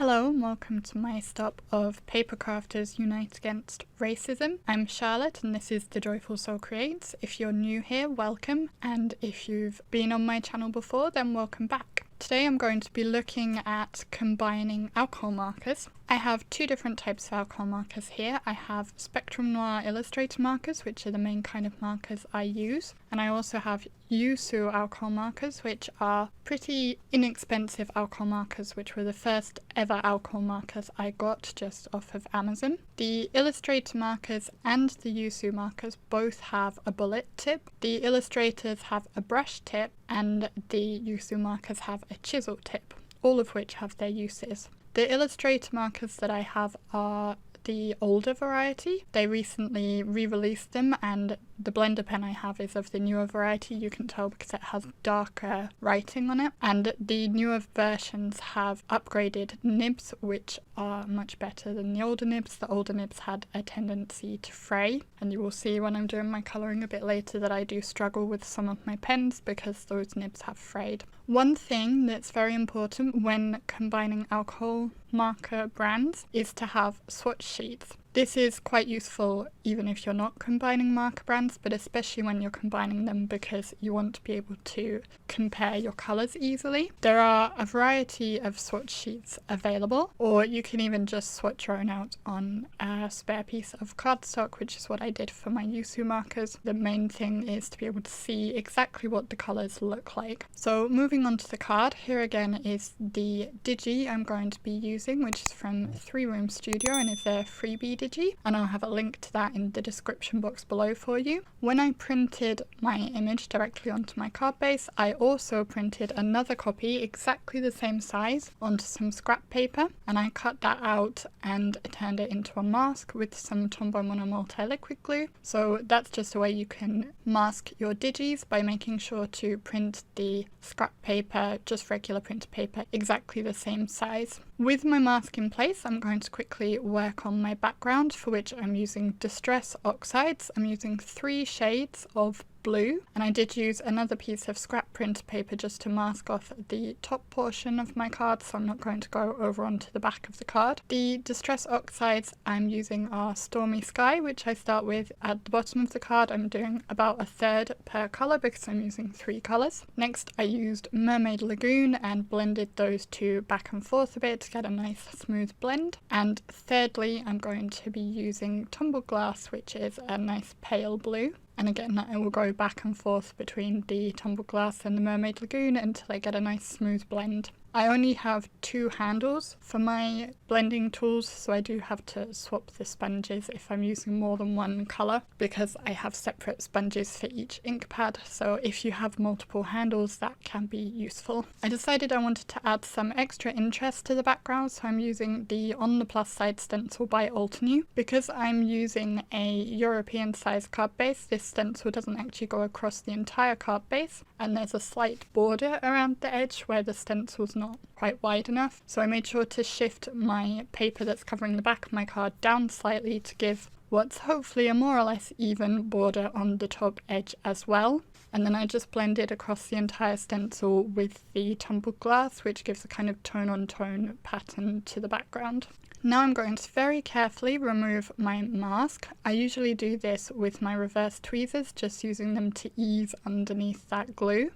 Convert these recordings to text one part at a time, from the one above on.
Hello and welcome to my stop of Papercrafters Unite Against Racism. I'm Charlotte and this is The Joyful Soul Creates. If you're new here, welcome, and if you've been on my channel before, then welcome back. Today I'm going to be looking at combining alcohol markers. I have two different types of alcohol markers here. I have Spectrum Noir Illustrator markers, which are the main kind of markers I use, and I also have Yosoo alcohol markers, which are pretty inexpensive alcohol markers, which were the first ever alcohol markers I got just off of Amazon. The Illustrator markers and the Yosoo markers both have a bullet tip. The Illustrators have a brush tip and the Yosoo markers have a chisel tip, all of which have their uses. The Illustrator markers that I have are the older variety. They recently re-released them and the blender pen I have is of the newer variety. You can tell because it has darker writing on it, and the newer versions have upgraded nibs which are much better than the older nibs. The older nibs had a tendency to fray, and you will see when I'm doing my colouring a bit later that I do struggle with some of my pens because those nibs have frayed. One thing that's very important when combining alcohol marker brands is to have swatch sheets. This is quite useful even if you're not combining marker brands, but especially when you're combining them because you want to be able to compare your colours easily. There are a variety of swatch sheets available, or you can even just swatch your own out on a spare piece of cardstock, which is what I did for my Yosoo markers. The main thing is to be able to see exactly what the colours look like. So moving on to the card, here again is the Digi I'm going to be using, which is from 3 Room Studio and is their freebie Digi, and I'll have a link to that in the description box below for you. When I printed my image directly onto my card base, I also printed another copy exactly the same size onto some scrap paper, and I cut that out and turned it into a mask with some Tombow Mono multi-liquid glue. So that's just a way you can mask your digis, by making sure to print the scrap paper, just regular printer paper, exactly the same size. With my mask in place, I'm going to quickly work on my background, for which I'm using Distress Oxides. I'm using 3 shades of blue, and I did use another piece of scrap printer paper just to mask off the top portion of my card, so I'm not going to go over onto the back of the card. The Distress Oxides I'm using are Stormy Sky, which I start with at the bottom of the card. I'm doing about a third per colour because I'm using 3 colours. Next I used Mermaid Lagoon and blended those two back and forth a bit to get a nice smooth blend. And thirdly I'm going to be using Tumbled Glass, which is a nice pale blue. And again, I will go back and forth between the Tumbled Glass and the Mermaid Lagoon until I get a nice smooth blend. I only have 2 handles for my blending tools, so I do have to swap the sponges if I'm using more than one colour, because I have separate sponges for each ink pad, so if you have multiple handles that can be useful. I decided I wanted to add some extra interest to the background, so I'm using the On the Plus Side stencil by Altenew. Because I'm using a European size card base, this stencil doesn't actually go across the entire card base, and there's a slight border around the edge where the stencil's not quite wide enough, so I made sure to shift my paper that's covering the back of my card down slightly to give what's hopefully a more or less even border on the top edge as well. And then I just blended across the entire stencil with the Tumbled Glass, which gives a kind of tone-on-tone pattern to the background. Now I'm going to very carefully remove my mask. I usually do this with my reverse tweezers, just using them to ease underneath that glue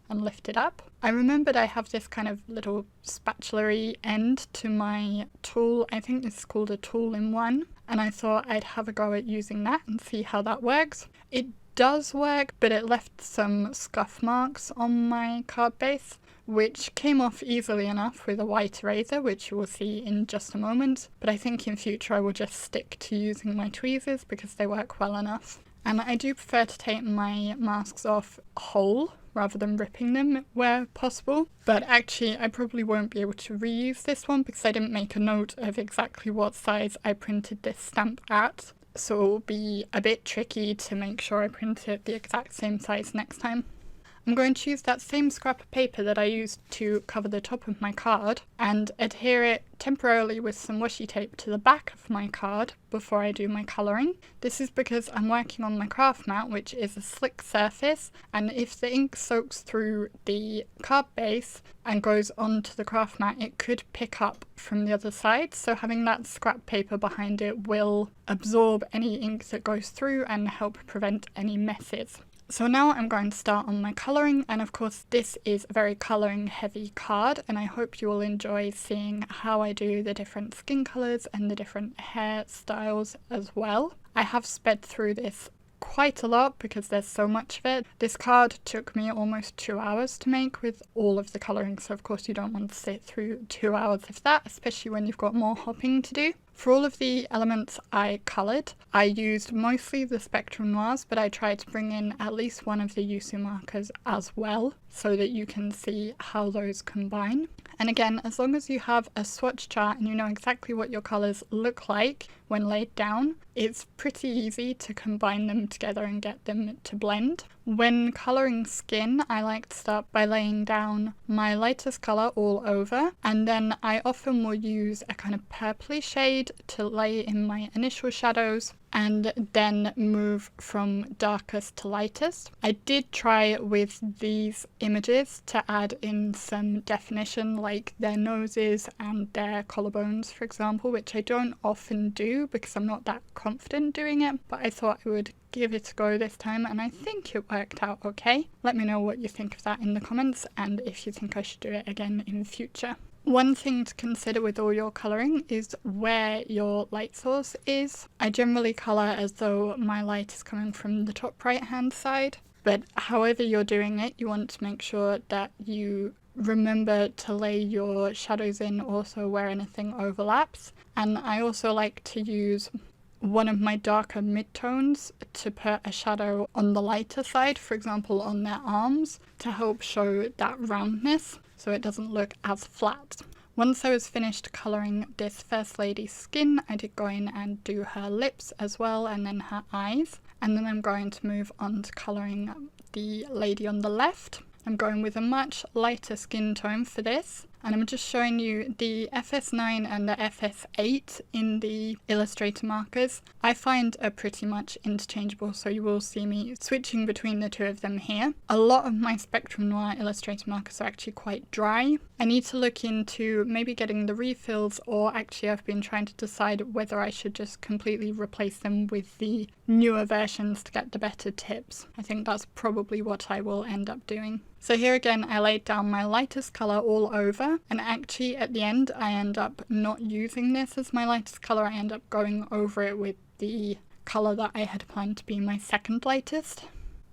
and lift it up. I remembered I have this kind of little spatula-y end to my tool. I think this is called a tool-in-one, and I thought I'd have a go at using that and see how that works. It does work, but it left some scuff marks on my card base, which came off easily enough with a white eraser, which you will see in just a moment, but I think in future I will just stick to using my tweezers because they work well enough. And I do prefer to take my masks off whole rather than ripping them where possible, but actually I probably won't be able to reuse this one because I didn't make a note of exactly what size I printed this stamp at, so it will be a bit tricky to make sure I print it the exact same size next time. I'm going to use that same scrap of paper that I used to cover the top of my card and adhere it temporarily with some washi tape to the back of my card before I do my colouring. This is because I'm working on my craft mat, which is a slick surface, and if the ink soaks through the card base and goes onto the craft mat, it could pick up from the other side, so having that scrap paper behind it will absorb any ink that goes through and help prevent any messes. So now I'm going to start on my colouring, and of course this is a very colouring heavy card, and I hope you will enjoy seeing how I do the different skin colours and the different hair styles as well. I have sped through this quite a lot because there's so much of it. This card took me almost 2 hours to make with all of the colouring, so of course you don't want to sit through 2 hours of that, especially when you've got more hopping to do. For all of the elements I coloured, I used mostly the Spectrum Noirs, but I tried to bring in at least one of the Yosoo markers as well, so that you can see how those combine. And again, as long as you have a swatch chart and you know exactly what your colours look like when laid down, it's pretty easy to combine them together and get them to blend. When colouring skin, I like to start by laying down my lightest colour all over, and then I often will use a kind of purpley shade to lay in my initial shadows, and then move from darkest to lightest. I did try with these images to add in some definition, like their noses and their collarbones, for example, which I don't often do because I'm not that confident doing it, but I thought I would give it a go this time, and I think it worked out okay. Let me know what you think of that in the comments, and if you think I should do it again in the future. One thing to consider with all your colouring is where your light source is. I generally colour as though my light is coming from the top right hand side, but however you're doing it, you want to make sure that you remember to lay your shadows in also where anything overlaps. And I also like to use one of my darker midtones to put a shadow on the lighter side, for example on their arms, to help show that roundness so it doesn't look as flat. Once I was finished colouring this First Lady's skin, I did go in and do her lips as well, and then her eyes, and then I'm going to move on to colouring the lady on the left. I'm going with a much lighter skin tone for this, and I'm just showing you the FS9 and the FS8 in the Illustrator markers. I find are pretty much interchangeable, so you will see me switching between the two of them here. A lot of my Spectrum Noir Illustrator markers are actually quite dry. I need to look into maybe getting the refills, or actually I've been trying to decide whether I should just completely replace them with the newer versions to get the better tips. I think that's probably what I will end up doing. So here again, I laid down my lightest colour all over, and actually at the end I end up not using this as my lightest colour. I end up going over it with the colour that I had planned to be my second lightest.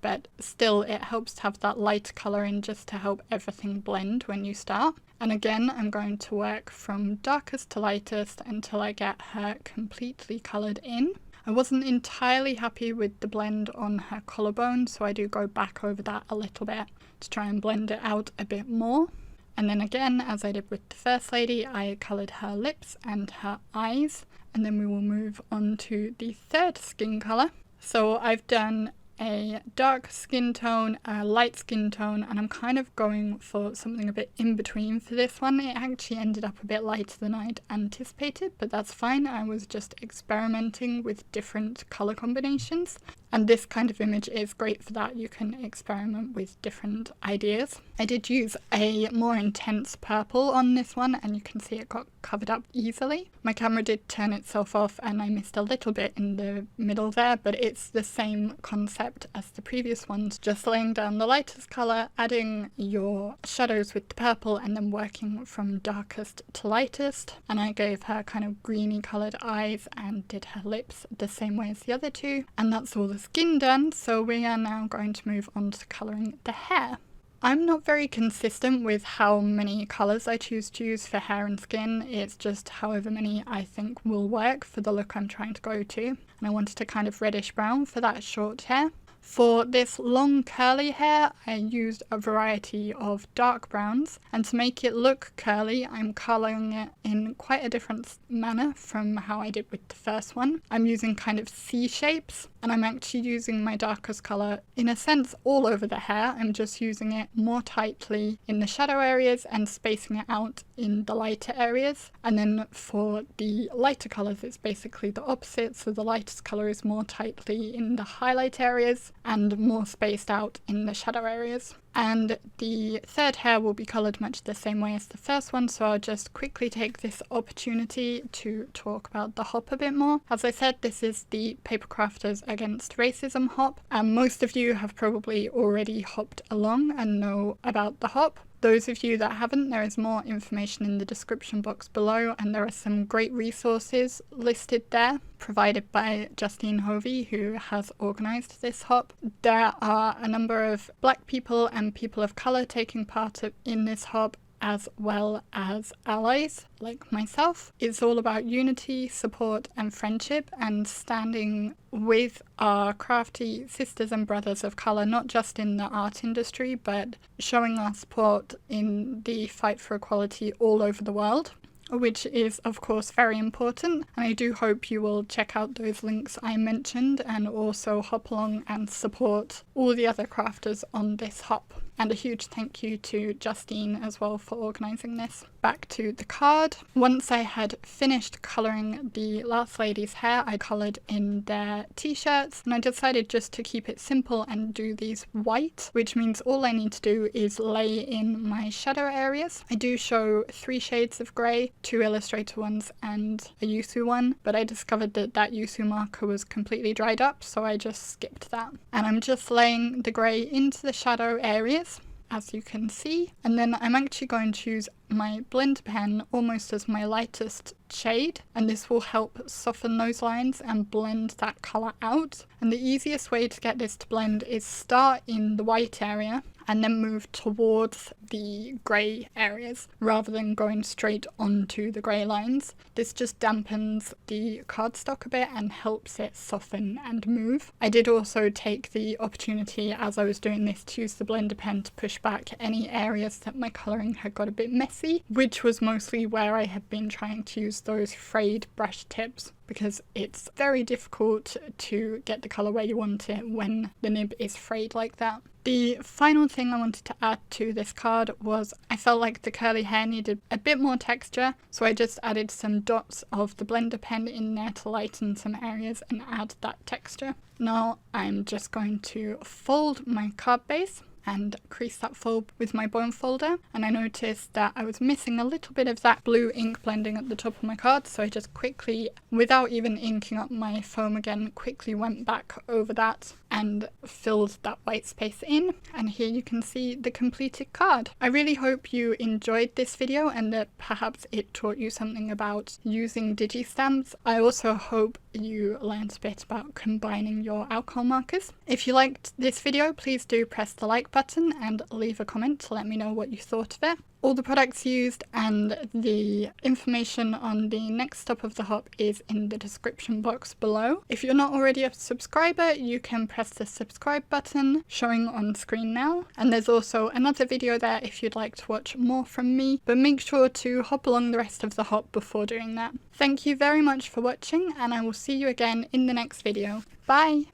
But still, it helps to have that light colour in just to help everything blend when you start. And again, I'm going to work from darkest to lightest until I get her completely coloured in. I wasn't entirely happy with the blend on her collarbone, so I do go back over that a little bit to try and blend it out a bit more. And then again, as I did with the First Lady, I coloured her lips and her eyes, and then we will move on to the third skin colour. So I've done a dark skin tone, a light skin tone, and I'm kind of going for something a bit in between for this one. It actually ended up a bit lighter than I'd anticipated, but that's fine. I was just experimenting with different colour combinations, and this kind of image is great for that. You can experiment with different ideas. I did use a more intense purple on this one, and you can see it got covered up easily. My camera did turn itself off and I missed a little bit in the middle there, but it's the same concept as the previous ones, just laying down the lightest colour, adding your shadows with the purple, and then working from darkest to lightest. And I gave her kind of greeny coloured eyes and did her lips the same way as the other two, and that's all the skin done. So we are now going to move on to colouring the hair. I'm not very consistent with how many colours I choose to use for hair and skin. It's just however many I think will work for the look I'm trying to go to. And I wanted a kind of reddish brown for that short hair. For this long curly hair, I used a variety of dark browns, and to make it look curly, I'm colouring it in quite a different manner from how I did with the first one. I'm using kind of C shapes. and I'm actually using my darkest colour in a sense all over the hair. I'm just using it more tightly in the shadow areas and spacing it out in the lighter areas. And then for the lighter colours it's basically the opposite, so the lightest colour is more tightly in the highlight areas and more spaced out in the shadow areas. And the third hair will be coloured much the same way as the first one, so I'll just quickly take this opportunity to talk about the hop a bit more. As I said, this is the Papercrafters Against Racism hop, and most of you have probably already hopped along and know about the hop. Those of you that haven't, there is more information in the description box below, and there are some great resources listed there provided by Justine Hovey, who has organised this hop. There are a number of black people and people of colour taking part in this hop, as well as allies like myself. It's all about unity, support and friendship, and standing with our crafty sisters and brothers of colour, not just in the art industry, but showing our support in the fight for equality all over the world, which is of course very important. And I do hope you will check out those links I mentioned and also hop along and support all the other crafters on this hop. And a huge thank you to Justine as well for organising this. Back to the card. Once I had finished colouring the last lady's hair, I coloured in their t-shirts, and I decided just to keep it simple and do these white, which means all I need to do is lay in my shadow areas. I do show 3 shades of grey, 2 Illustrator ones and a Yosoo one, but I discovered that that Yosoo marker was completely dried up, so I just skipped that. And I'm just laying the grey into the shadow areas, as you can see, and then I'm actually going to use my blend pen almost as my lightest shade, and this will help soften those lines and blend that colour out. And the easiest way to get this to blend is start in the white area and then move towards the grey areas rather than going straight onto the grey lines. This just dampens the cardstock a bit and helps it soften and move. I did also take the opportunity as I was doing this to use the blender pen to push back any areas that my colouring had got a bit messy, which was mostly where I had been trying to use those frayed brush tips, because it's very difficult to get the colour where you want it when the nib is frayed like that. The final thing I wanted to add to this card was I felt like the curly hair needed a bit more texture, so I just added some dots of the blender pen in there to lighten some areas and add that texture. Now I'm just going to fold my card base and crease that fold with my bone folder, and I noticed that I was missing a little bit of that blue ink blending at the top of my card, so I just quickly, without even inking up my foam again, quickly went back over that and filled that white space in, and here you can see the completed card. I really hope you enjoyed this video and that perhaps it taught you something about using Digi stamps. I also hope you learned a bit about combining your alcohol markers. If you liked this video, please do press the like button and leave a comment to let me know what you thought of it. All the products used and the information on the next stop of the hop is in the description box below. If you're not already a subscriber, you can press the subscribe button showing on screen now. And there's also another video there if you'd like to watch more from me, but make sure to hop along the rest of the hop before doing that. Thank you very much for watching, and I will see you again in the next video. Bye!